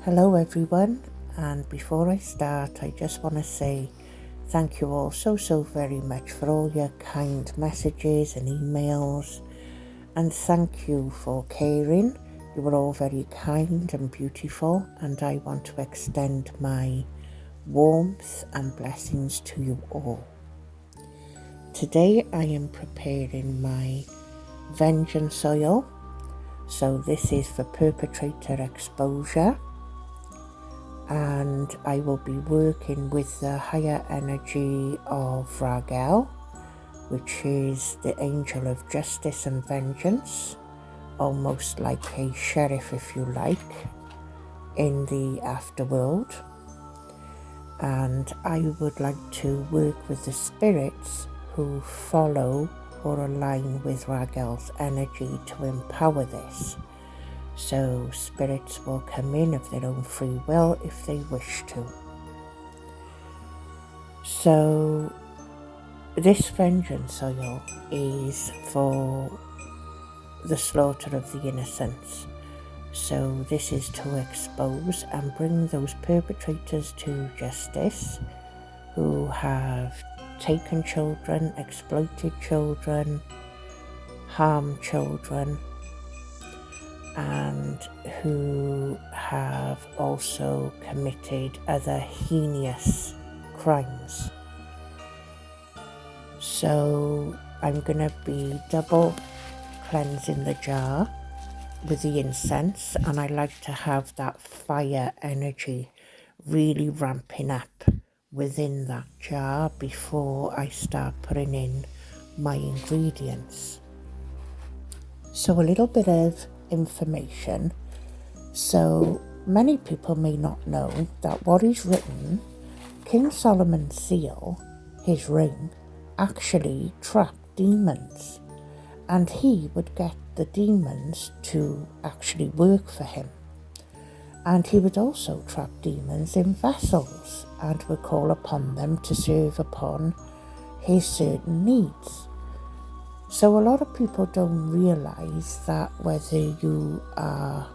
Hello everyone, and before I start I just want to say thank you all so very much for all your kind messages and emails, and thank you for caring. You were all very kind and beautiful, and I want to extend my warmth and blessings to you all. Today I am preparing my vengeance oil. So this is for Perpetrator exposure, and I will be working with the higher energy of Raguel, which is the angel of justice and vengeance, almost like a sheriff if you like, in the afterworld. And I would like to work with the spirits who follow or align with Raguel's energy to empower this. So spirits will come in of their own free will if they wish to. So this vengeance oil is for the slaughter of the innocents. So this is to expose and bring those perpetrators to justice who have taken children, exploited children, harmed children, and who have also committed other heinous crimes. So I'm going to be double cleansing the jar with the incense, and I like to have that fire energy really ramping up within that jar before I start putting in my ingredients. So a little bit of information. So many people may not know that what is written, King Solomon's seal, his ring, actually trapped demons, and he would get the demons to actually work for him. And he would also trap demons in vessels and would call upon them to serve upon his certain needs. So a lot of people don't realise that whether you are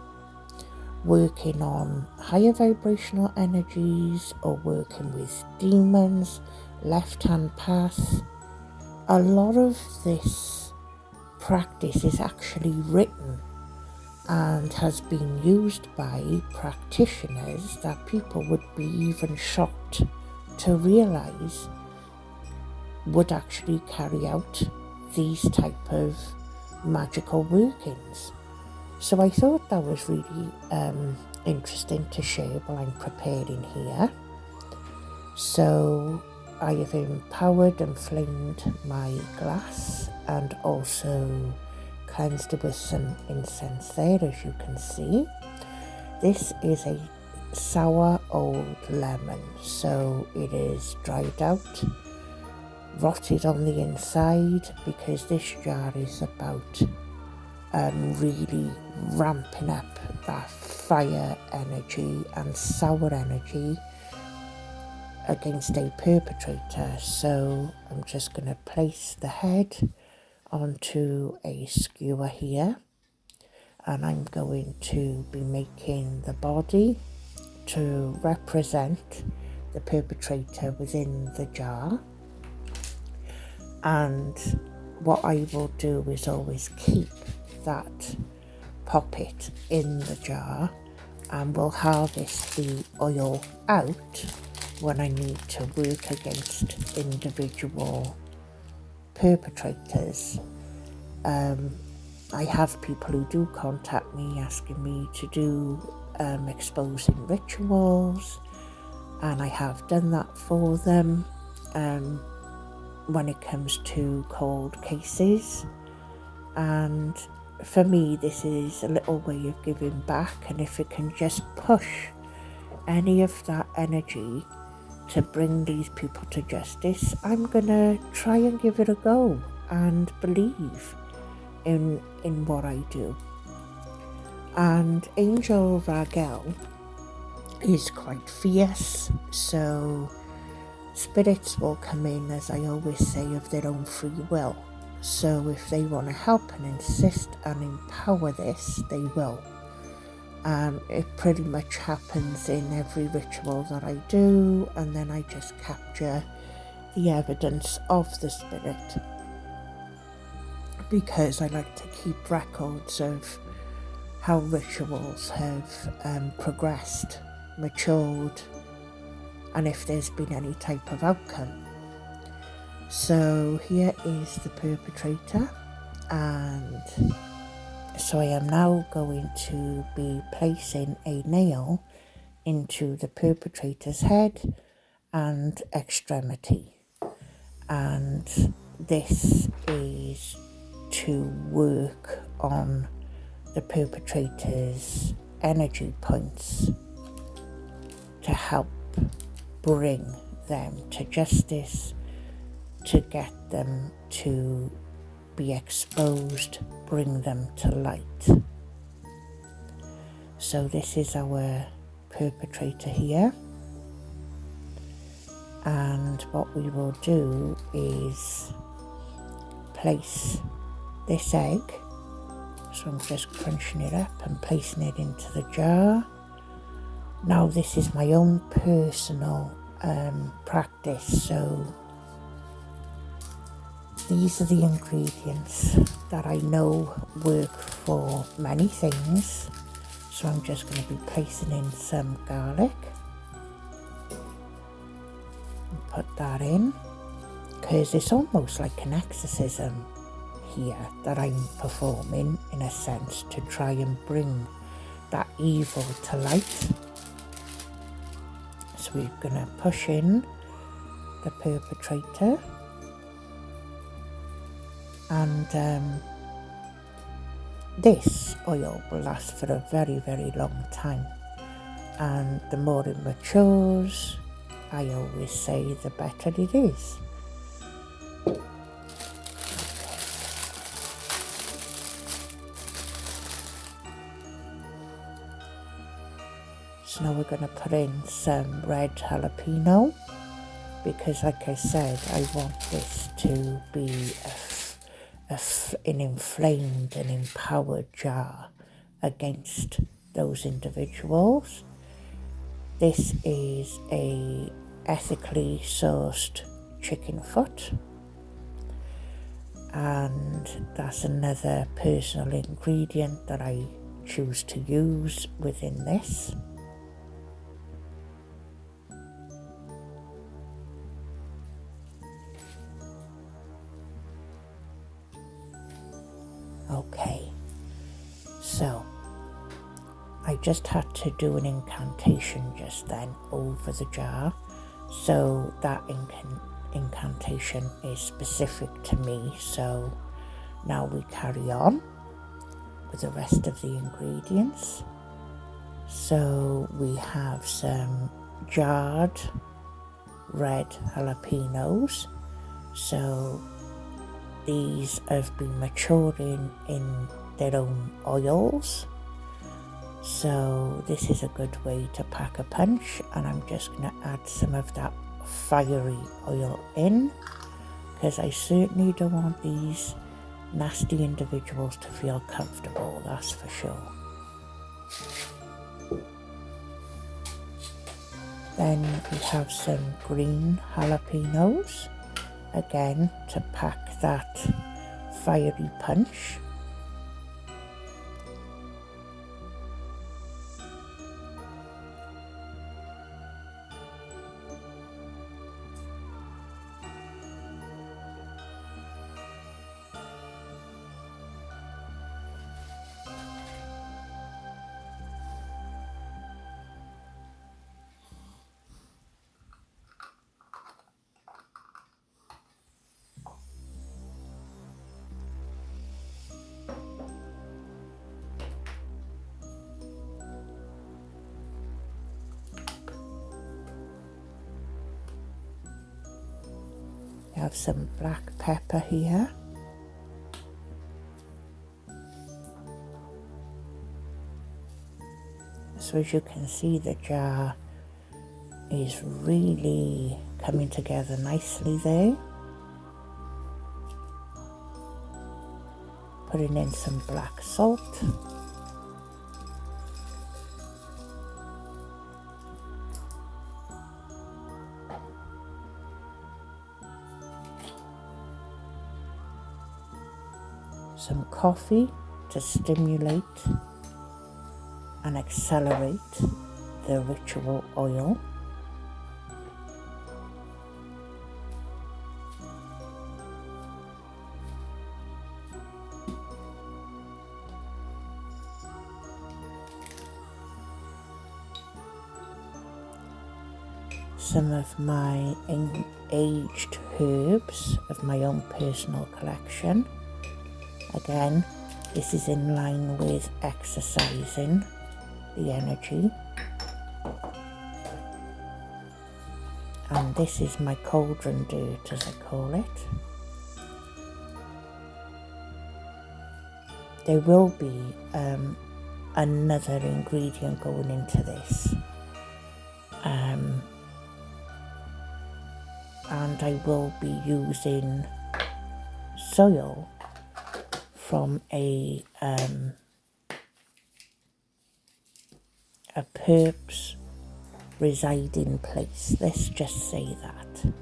working on higher vibrational energies or working with demons, left-hand path, a lot of this practice is actually written and has been used by practitioners that people would be even shocked to realise would actually carry out these type of magical workings. So I thought that was really interesting to share while I'm preparing here. So I have empowered and flamed my glass and also cleansed it with some incense there, as you can see. This is a sour old lemon, so it is dried out, rotted on the inside, because this jar is about really ramping up that fire energy and sour energy against a perpetrator. So I'm just going to place the head onto a skewer here, and I'm going to be making the body to represent the perpetrator within the jar. And what I will do is always keep that poppet in the jar, and will harvest the oil out when I need to work against individual perpetrators. I have people who do contact me asking me to do exposing rituals, and I have done that for them when it comes to cold cases. And for me, this is a little way of giving back, and if it can just push any of that energy to bring these people to justice, I'm gonna try and give it a go and believe in what I do. And Angel Raguel is quite fierce, so spirits will come in, as I always say, of their own free will. So if they want to help and insist and empower this, they will. It pretty much happens in every ritual that I do, and then I just capture the evidence of the spirit, because I like to keep records of how rituals have progressed, matured, and if there's been any type of outcome. So here is the perpetrator, and so I am now going to be placing a nail into the perpetrator's head and extremity, and this is to work on the perpetrator's energy points to help bring them to justice, to get them to be exposed, bring them to light. So this is our perpetrator here, and what we will do is place this egg, so I'm just crunching it up and placing it into the jar. Now this is my own personal practice, so these are the ingredients that I know work for many things. So I'm just going to be placing in some garlic and put that in, because it's almost like an exorcism here that I'm performing, in a sense, to try and bring that evil to light. So we're going to push in the perpetrator, and this oil will last for a very, very long time, and the more it matures, I always say, the better it is. So now we're going to put in some red jalapeno, because like I said, I want this to be an inflamed and empowered jar against those individuals. This is a ethically sourced chicken foot, and that's another personal ingredient that I choose to use within this. Okay, so I just had to do an incantation just then over the jar, so that incantation is specific to me. So now we carry on with the rest of the ingredients. So we have some jarred red jalapenos. So these have been maturing in their own oils. So this is a good way to pack a punch, and I'm just going to add some of that fiery oil in, because I certainly don't want these nasty individuals to feel comfortable, that's for sure. Then we have some green jalapenos, again to pack that fiery punch. We have some black pepper here. So as you can see, the jar is really coming together nicely there. Putting in some black salt. coffee to stimulate and accelerate the ritual oil. Some of my aged herbs of my own personal collection. Again, this is in line with exercising the energy. And this is my cauldron dirt, as I call it. There will be another ingredient going into this. And I will be using soil from a perp's residing place. Let's just say that.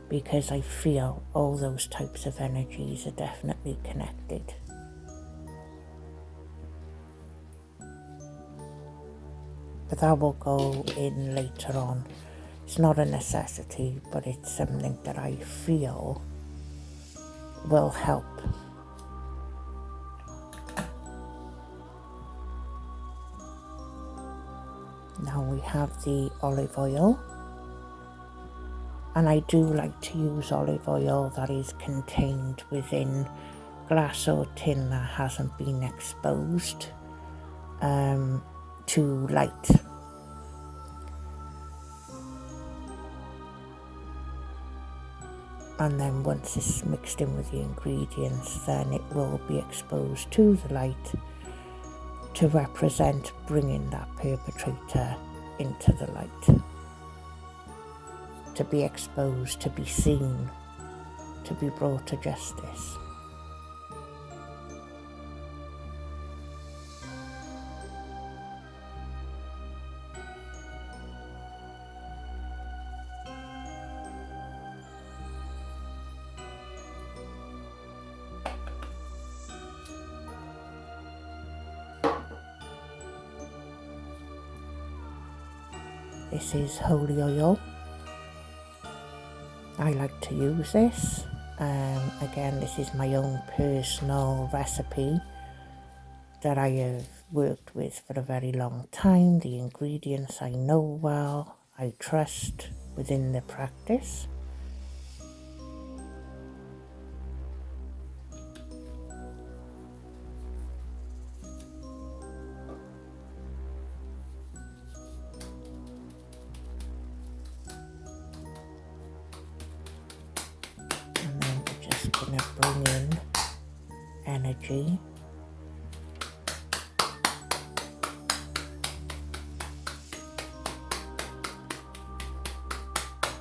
Because I feel all those types of energies are definitely connected. But that will go in later on. It's not a necessity, but it's something that I feel will help. Now we have the olive oil. And I do like to use olive oil that is contained within glass or tin that hasn't been exposed to light. And then once it's mixed in with the ingredients, then it will be exposed to the light to represent bringing that perpetrator into the light. To be exposed, to be seen, to be brought to justice. This is holy oil. I like to use this. Again, this is my own personal recipe that I have worked with for a very long time. The ingredients I know well, I trust within the practice. Going to bring in energy.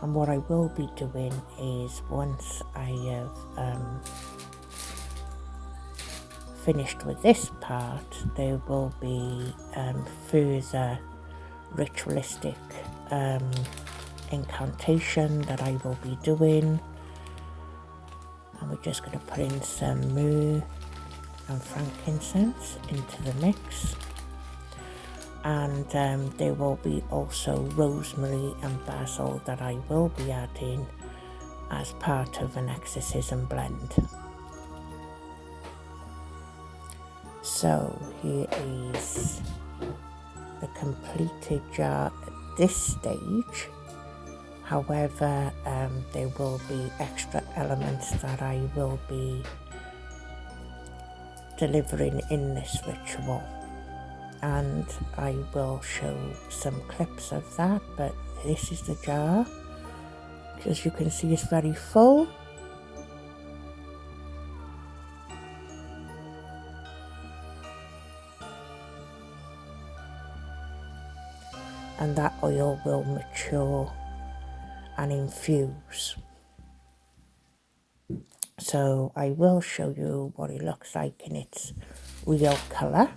And what I will be doing is, once I have finished with this part, there will be further ritualistic incantation that I will be doing. And we're just going to put in some myrrh and frankincense into the mix. And there will be also rosemary and basil that I will be adding as part of an exorcism blend. So here is the completed jar at this stage. However, there will be extra elements that I will be delivering in this ritual, and I will show some clips of that. But this is the jar. As you can see, it's very full. And that oil will mature and infuse. So I will show you what it looks like in its real colour.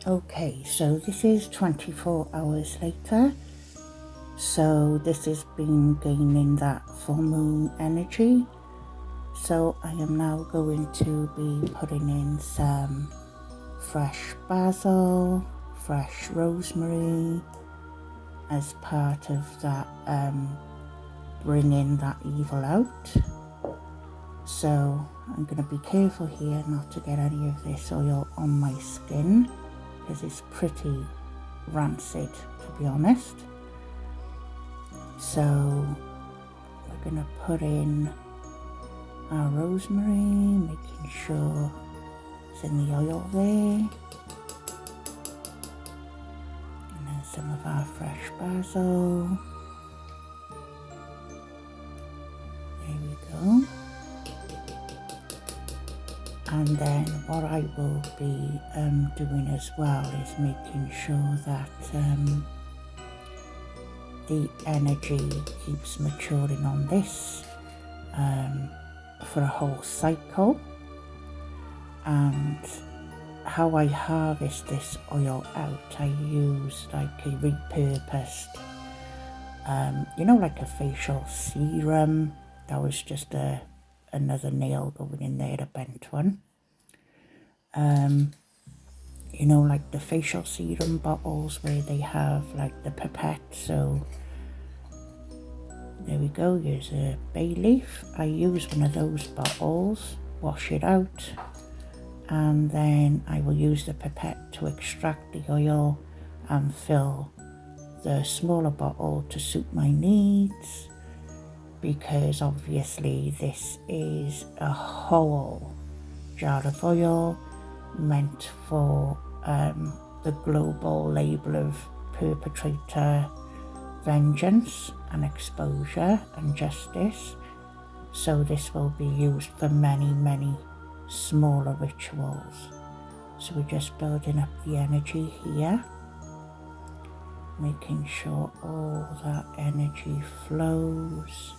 Okay, so this is 24 hours later. So this has been gaining that full moon energy. So I am now going to be putting in some fresh basil, fresh rosemary as part of that bringing that evil out. So I'm going to be careful here not to get any of this oil on my skin because it's pretty rancid, to be honest. So we're going to put in our rosemary, making sure it's in the oil there. And then some of our fresh basil. There we go. And then what I will be doing as well is making sure that the energy keeps maturing on this for a whole cycle. And how I harvest this oil out, I use like a repurposed, you know, like a facial serum. That was just another nail going in there, a bent one. You know, like the facial serum bottles where they have like the pipette. So there we go, here's a bay leaf. I use one of those bottles, wash it out, and then I will use the pipette to extract the oil and fill the smaller bottle to suit my needs, because obviously this is a whole jar of oil meant for the global label of Perpetrator, vengeance and exposure and justice. So this will be used for many smaller rituals. So we're just building up the energy here, making sure all that energy flows.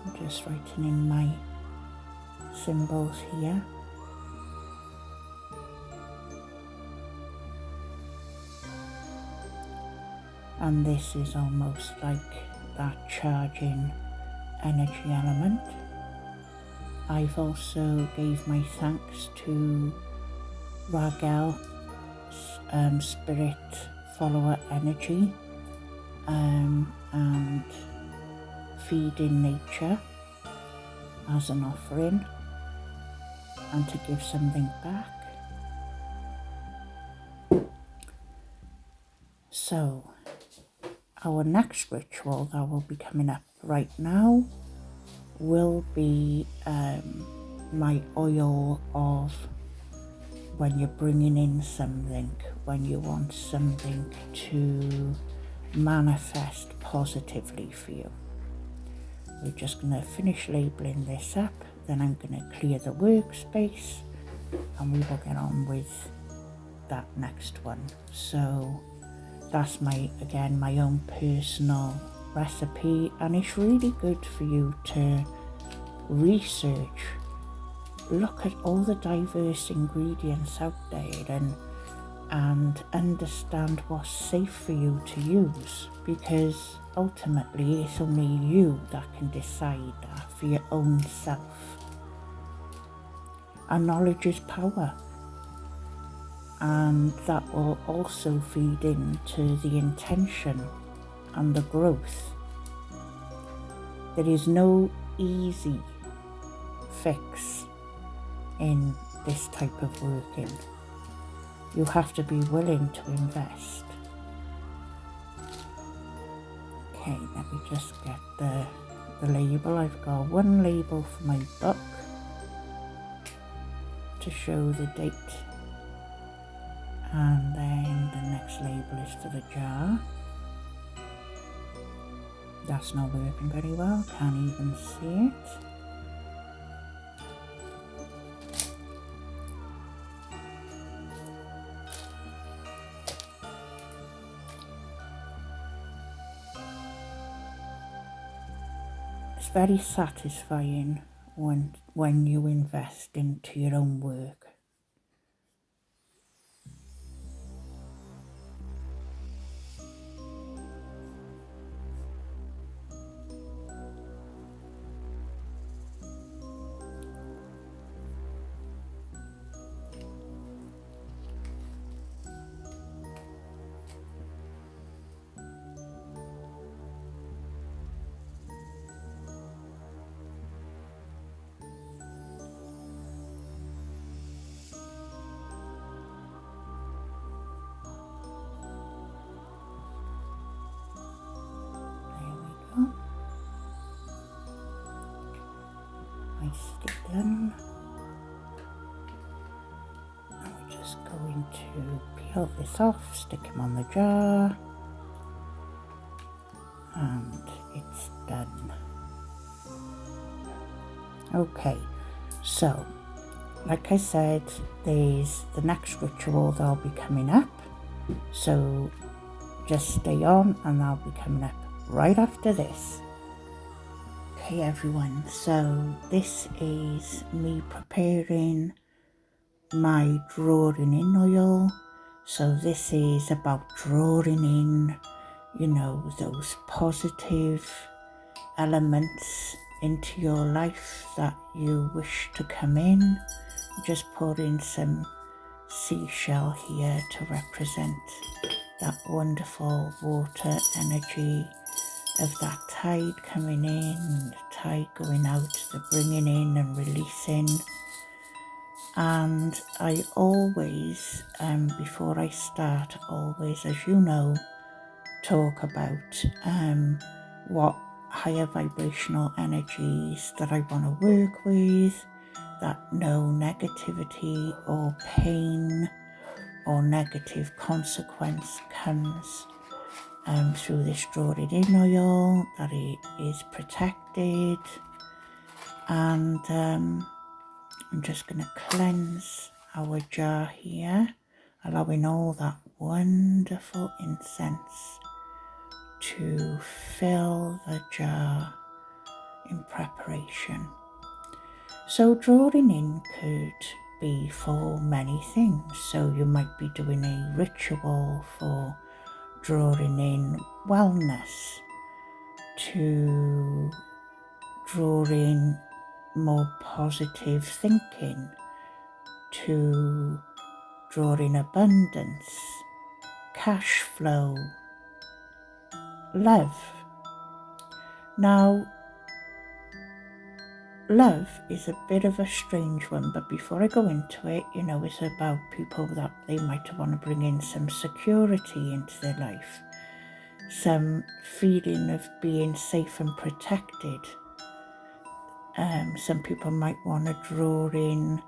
I'm just writing in my symbols here. And this is almost like that charging energy element. I've also gave my thanks to Raquel, spirit follower energy, and feeding nature as an offering, and to give something back. So our next ritual that will be coming up right now will be my oil of when you're bringing in something, when you want something to manifest positively for you. We're just going to finish labeling this up, then I'm going to clear the workspace and we will get on with that next one. So that's my own personal recipe, and it's really good for you to research, look at all the diverse ingredients out there and understand what's safe for you to use, because ultimately it's only you that can decide that for your own self. And knowledge is power, and that will also feed into the intention and the growth. There is no easy fix in this type of working. You have to be willing to invest. Okay, let me just get the label. I've got one label for my book to show the date, and then the next label is for the jar. That's not working very well, can't even see it. very satisfying when you invest into your own work. Nicely done. And we're just going to peel this off, stick him on the jar, and it's done. Okay, so like I said, there's the next ritual that'll be coming up, so just stay on and they'll be coming up right after this. Okay everyone, so this is me preparing my drawing in oil. So this is about drawing in, you know, those positive elements into your life that you wish to come in. Just pour in some seashell here to represent that wonderful water energy of that tide coming in, the tide going out, the bringing in and releasing. And I always, before I start, always, as you know, talk about what higher vibrational energies that I want to work with, that no negativity or pain or negative consequence comes through this drawing in oil, that it is protected. And I'm just going to cleanse our jar here, allowing all that wonderful incense to fill the jar in preparation. So drawing in could be for many things. So you might be doing a ritual for drawing in wellness, to draw in more positive thinking, to draw in abundance, cash flow, love. Now, love is a bit of a strange one, but before I go into it, you know, it's about people that they might want to bring in some security into their life, some feeling of being safe and protected. Some people might want to draw in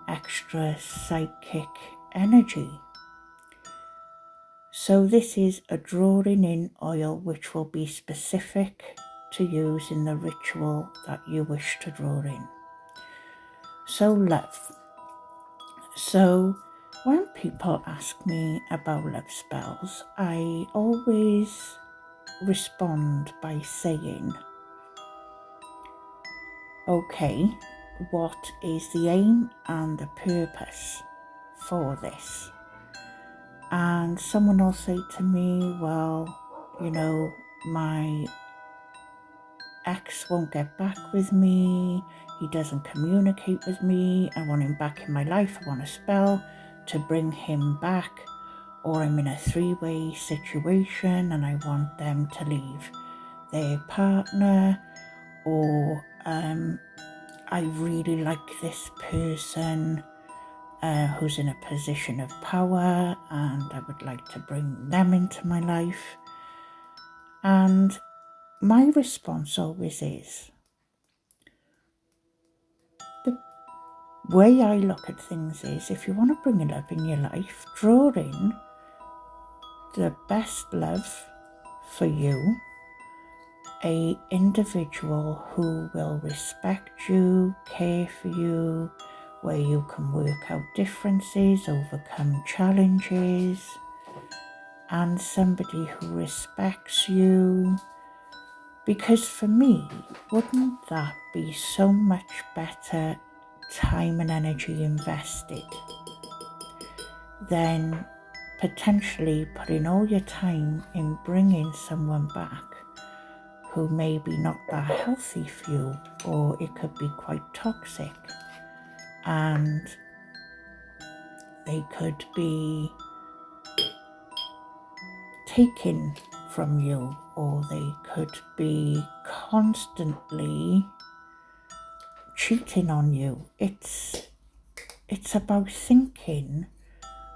extra psychic energy. So this is a drawing in oil which will be specific to use in the ritual that you wish to draw in. So love. So when people ask me about love spells, I always respond by saying, okay, what is the aim and the purpose for this? And someone will say to me, well, you know, my ex won't get back with me, he doesn't communicate with me, I want him back in my life, I want a spell to bring him back, or I'm in a three-way situation and I want them to leave their partner, or I really like this person who's in a position of power and I would like to bring them into my life. And my response always is, the way I look at things is, if you want to bring love in your life, draw in the best love for you, a individual who will respect you, care for you, where you can work out differences, overcome challenges, and somebody who respects you, Because for me, wouldn't that be so much better time and energy invested than potentially putting all your time in bringing someone back who may be not that healthy for you, or it could be quite toxic, and they could be taken from you, or they could be constantly cheating on you. It's about thinking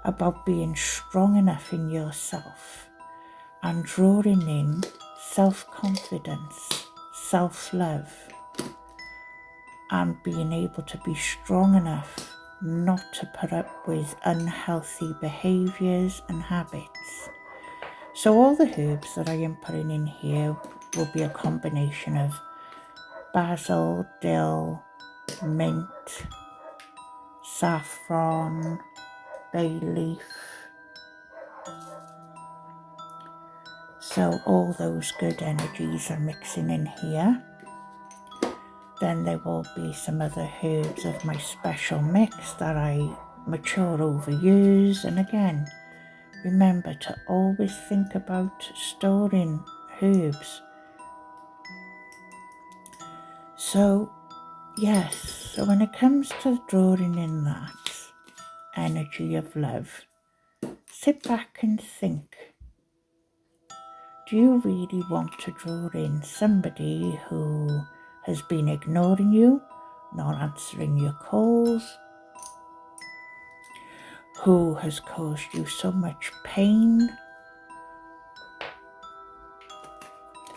about being strong enough in yourself and drawing in self-confidence, self-love, and being able to be strong enough not to put up with unhealthy behaviours and habits. So all the herbs that I am putting in here will be a combination of basil, dill, mint, saffron, bay leaf. So all those good energies are mixing in here. Then there will be some other herbs of my special mix that I mature over years. And again, remember to always think about storing herbs. So yes, so when it comes to drawing in that energy of love, sit back and think. Do you really want to draw in somebody who has been ignoring you, not answering your calls, who has caused you so much pain?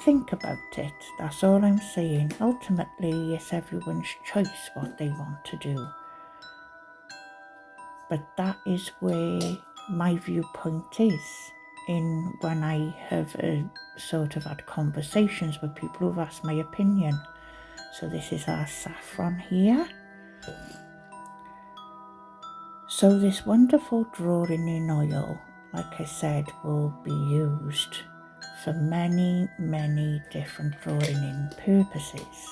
Think about it. That's all I'm saying. Ultimately, it's everyone's choice what they want to do. But that is where my viewpoint is in when I have sort of had conversations with people who've asked my opinion. So this is our saffron here. So this wonderful drawing in oil, like I said, will be used for many, many different drawing in purposes.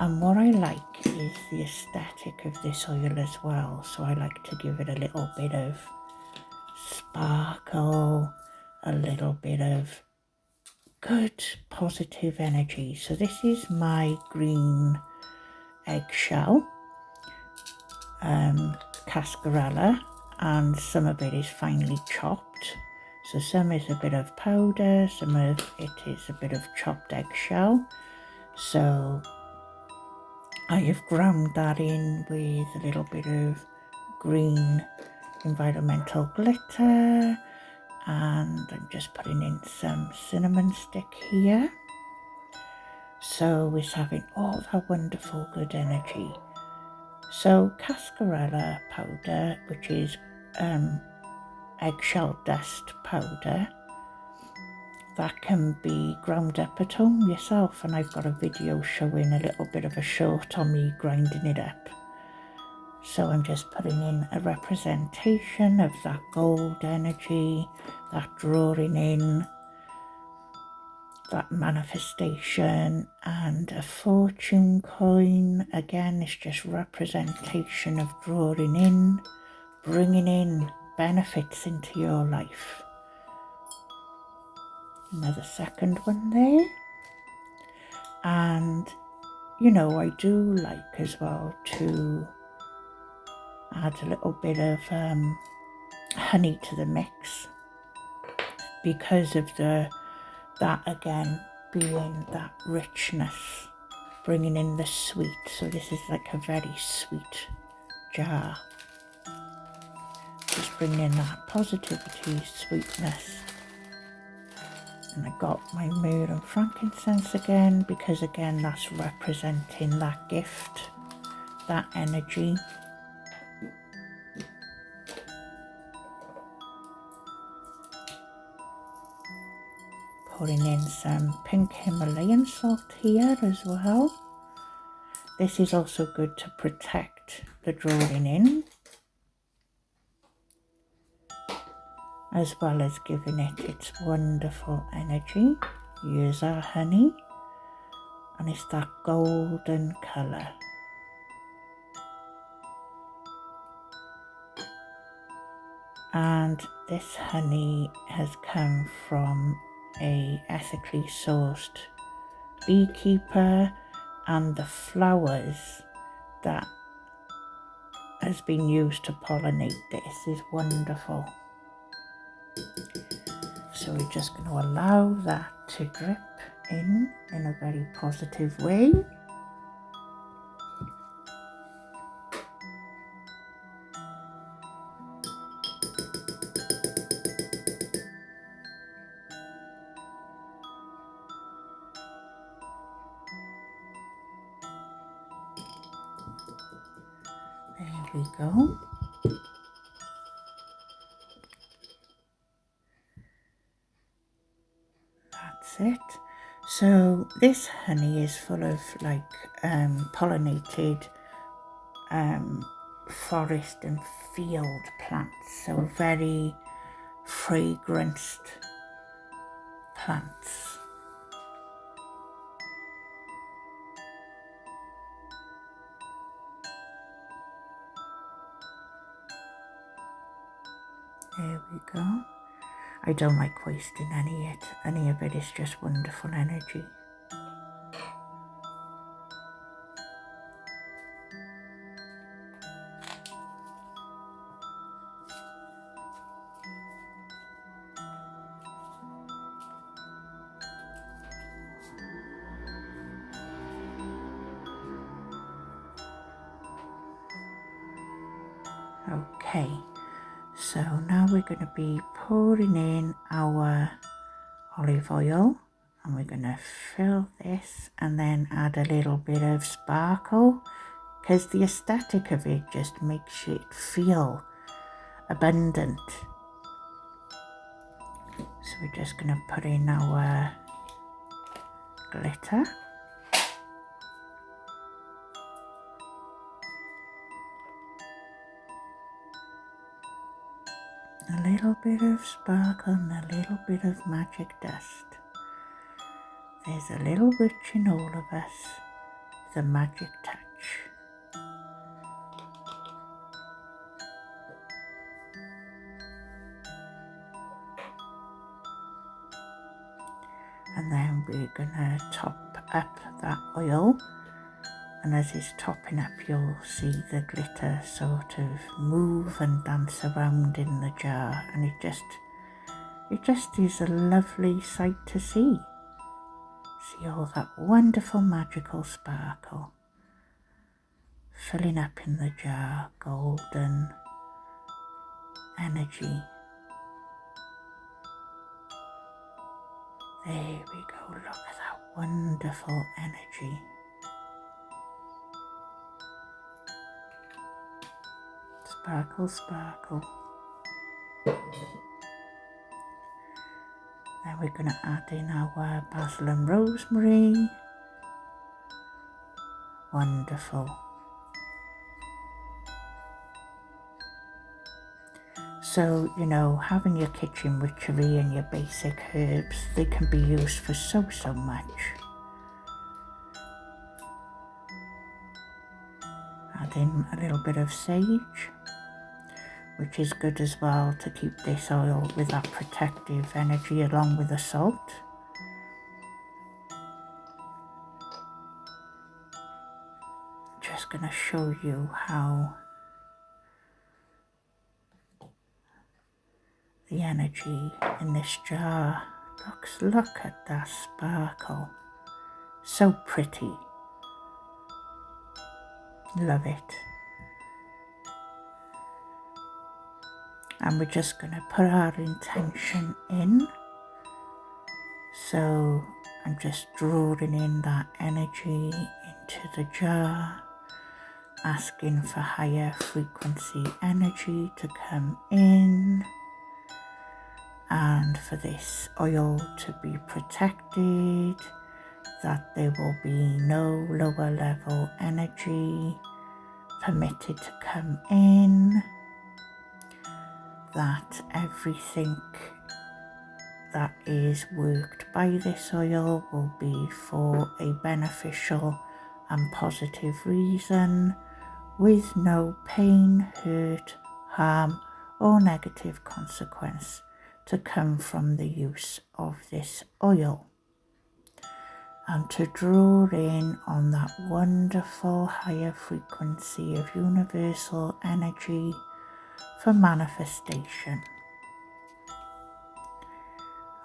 And what I like is the aesthetic of this oil as well. So I like to give it a little bit of sparkle, a little bit of good positive energy. So this is my green eggshell, cascarella, and some of it is finely chopped. So some is a bit of powder, some of it is a bit of chopped eggshell. So I have ground that in with a little bit of green environmental glitter, and I'm just putting in some cinnamon stick here. So it's having all that wonderful good energy. So cascarella powder, which is eggshell dust powder, that can be ground up at home yourself, and I've got a video showing a little bit of a short on me grinding it up. So I'm just putting in a representation of that gold energy, that drawing in, that manifestation, and a fortune coin. Again, it's just representation of drawing in, bringing in benefits into your life. Another second one there. And you know, I do like as well to add a little bit of honey to the mix, because of that again being that richness, bringing in the sweet. So this is like a very sweet jar, just bringing in that positivity, sweetness. And I got my myrrh and frankincense again, because again that's representing that gift, that energy. Putting in some pink Himalayan salt here as well. This is also good to protect the drawing in, as well as giving it its wonderful energy. Here's our honey, and it's that golden colour. And this honey has come from a ethically sourced beekeeper, and the flowers that has been used to pollinate this is wonderful. So we're just going to allow that to drip in a very positive way. There we go. That's it. So this honey is full of like pollinated forest and field plants, so very fragranced plants. There we go. I don't like wasting any of it is just wonderful energy. Okay, so now we're going to be pouring in our olive oil, and we're going to fill this and then add a little bit of sparkle, because the aesthetic of it just makes it feel abundant. So we're just going to put in our glitter. A little bit of sparkle and a little bit of magic dust. There's a little witch in all of us, the magic touch. And then we're gonna top up that oil, and as it's topping up you'll see the glitter sort of move and dance around in the jar, and it just is a lovely sight to see. See all that wonderful magical sparkle filling up in the jar, golden energy. There we go, look at that wonderful energy. Sparkle, sparkle. Then we're going to add in our basil and rosemary. Wonderful. So, you know, having your kitchen witchery and your basic herbs, they can be used for so much. Add in a little bit of sage, which is good as well to keep this oil with that protective energy along with the salt. Just going to show you how the energy in this jar looks. Look at that sparkle, so pretty. Love it. And we're just going to put our intention in. So I'm just drawing in that energy into the jar, asking for higher frequency energy to come in, and for this oil to be protected, that there will be no lower level energy permitted to come in, that everything that is worked by this oil will be for a beneficial and positive reason, with no pain, hurt, harm, or negative consequence to come from the use of this oil. And to draw in on that wonderful higher frequency of universal energy for manifestation.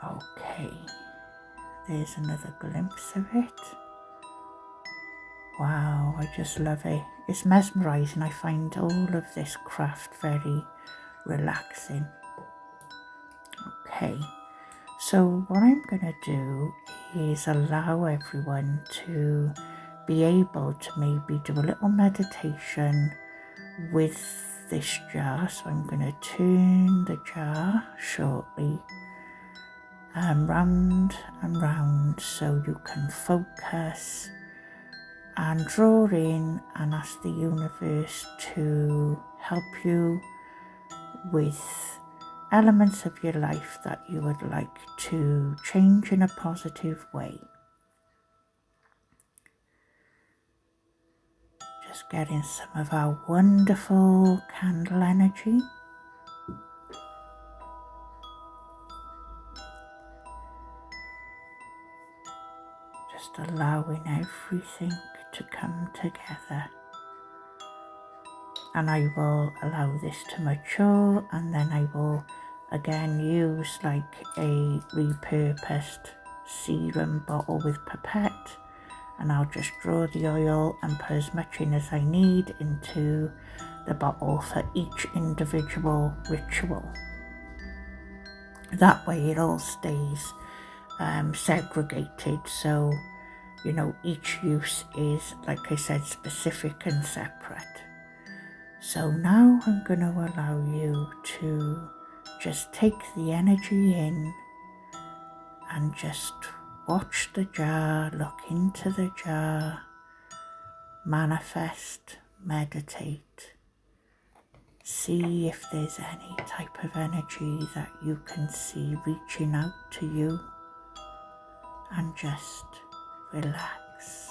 Okay, there's another glimpse of it. Wow, I just love it. It's mesmerising. I find all of this craft very relaxing. Okay, so what I'm going to do is allow everyone to be able to maybe do a little meditation with this jar. So I'm going to turn the jar shortly round and round so you can focus and draw in and ask the universe to help you with elements of your life that you would like to change in a positive way. Just getting some of our wonderful candle energy. Just allowing everything to come together. And I will allow this to mature, and then I will again use like a repurposed serum bottle with pipette, and I'll just draw the oil and put as much in as I need into the bottle for each individual ritual. That way it all stays segregated, so you know each use is, like I said, specific and separate. So now I'm going to allow you to just take the energy in and just watch the jar, look into the jar, manifest, meditate. See if there's any type of energy that you can see reaching out to you, and just relax.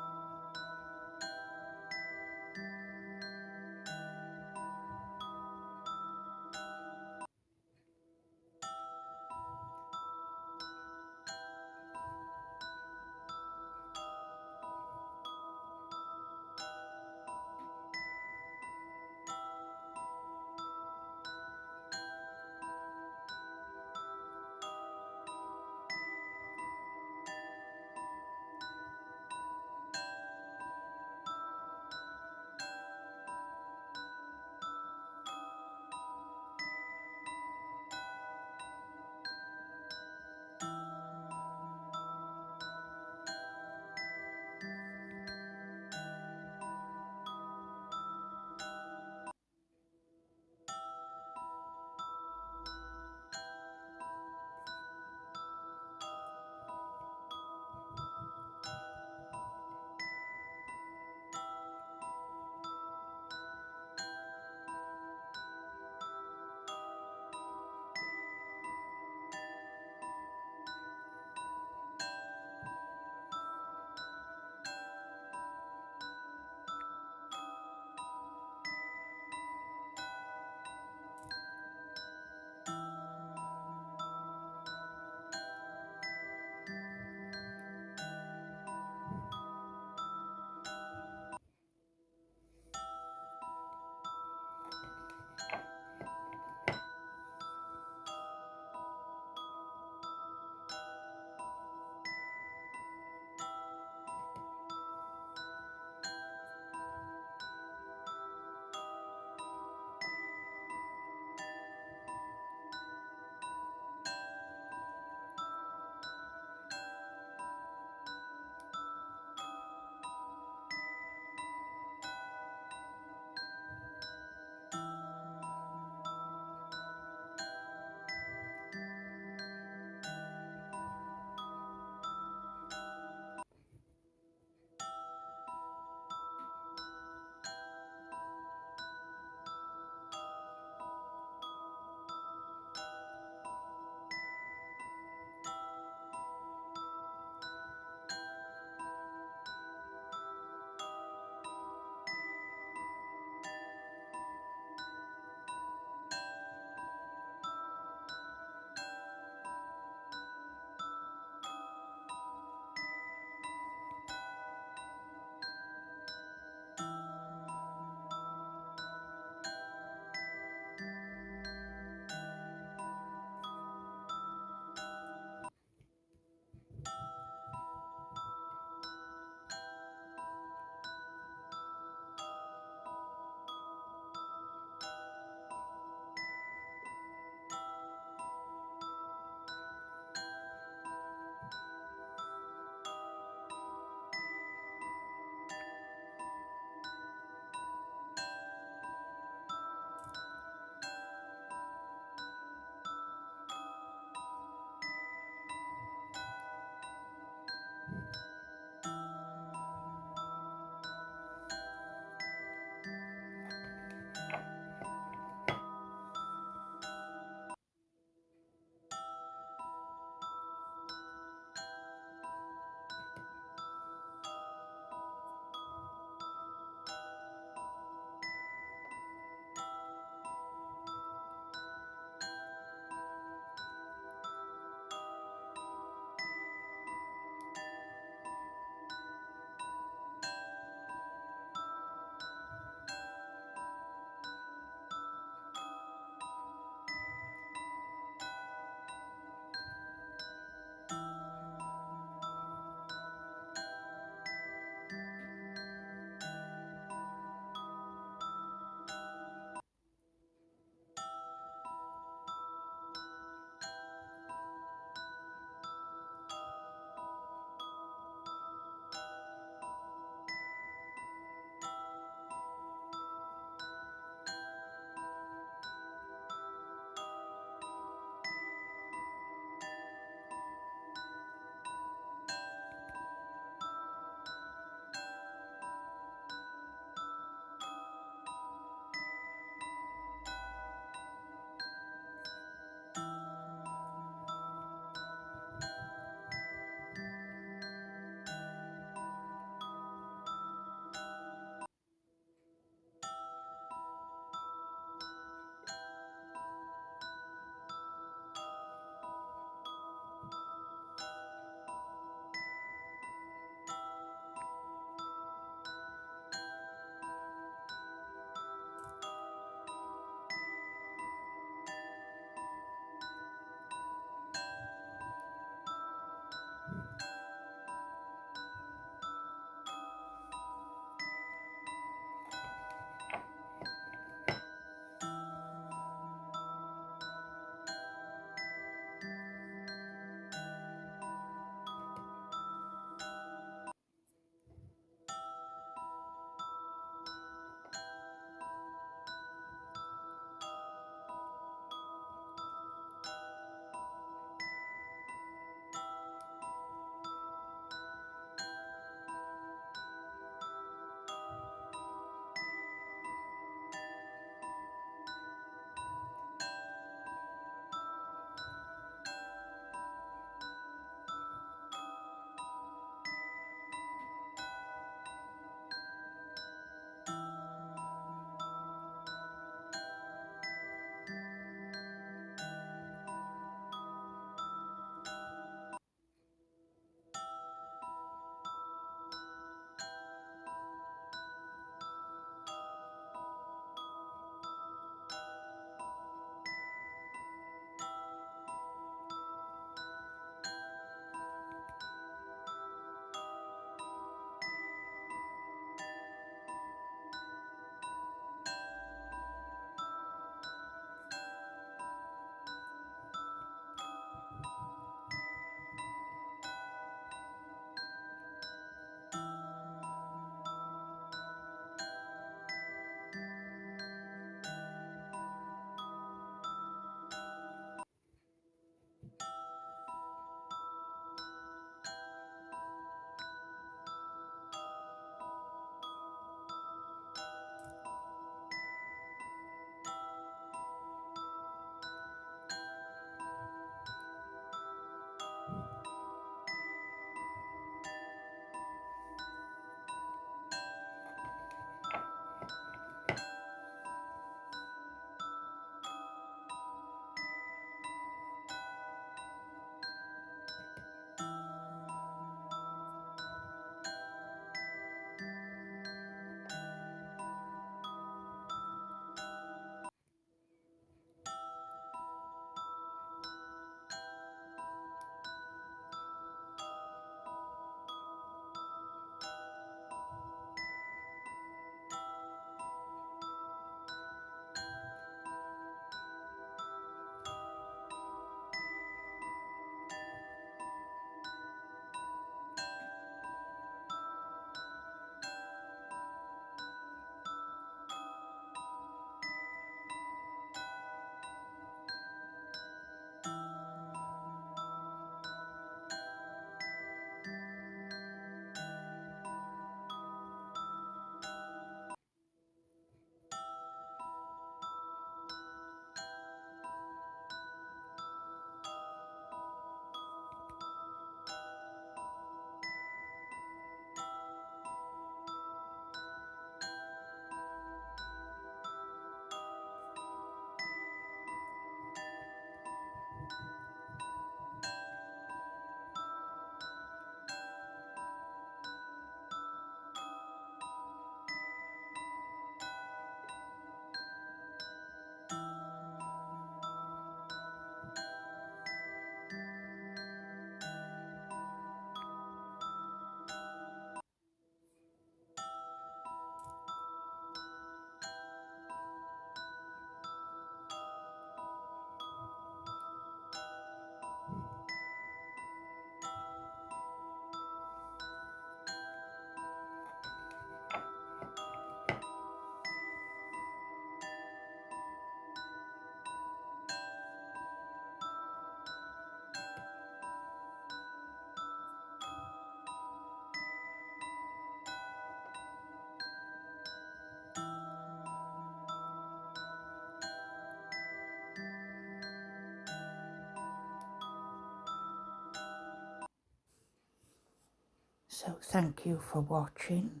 So thank you for watching.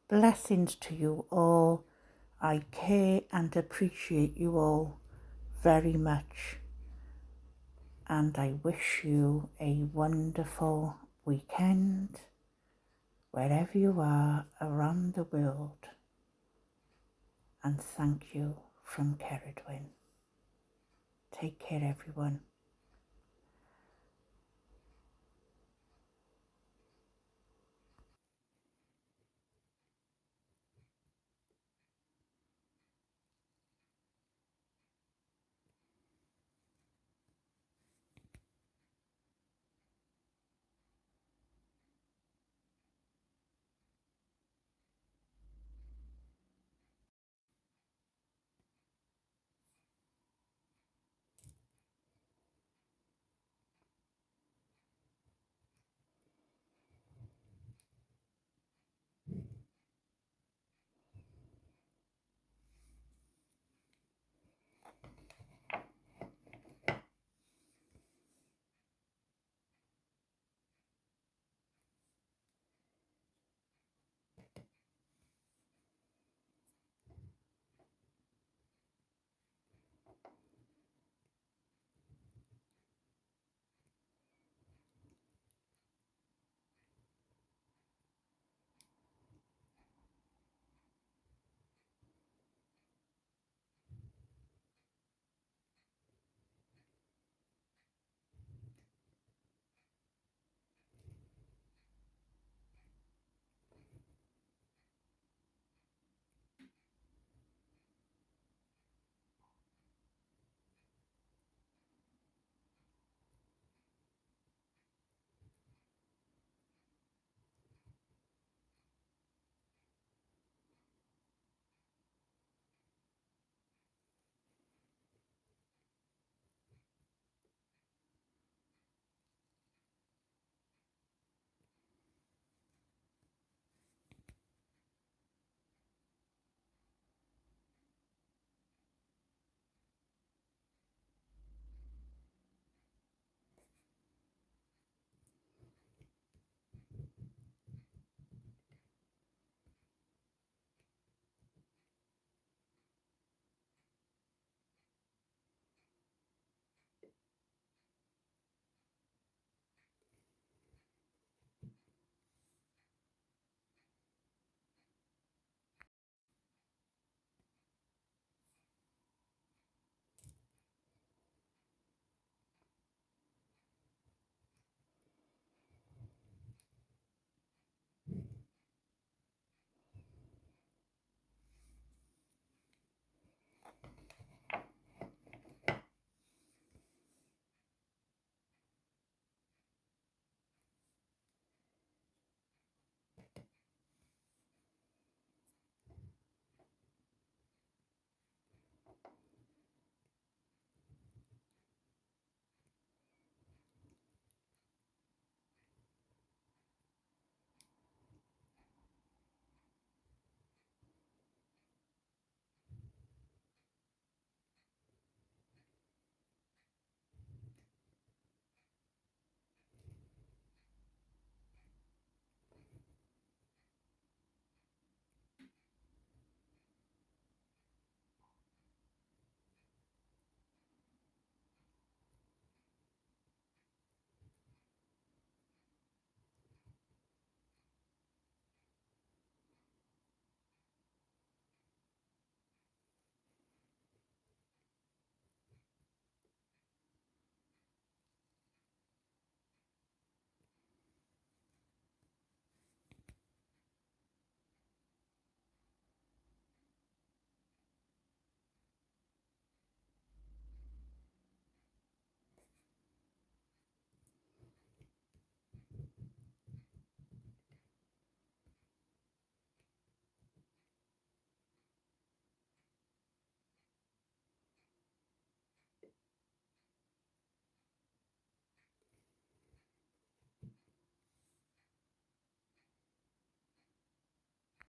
Blessings to you all. I care and appreciate you all very much. And I wish you a wonderful weekend wherever you are around the world. And thank you from Ceridwen. Take care, everyone.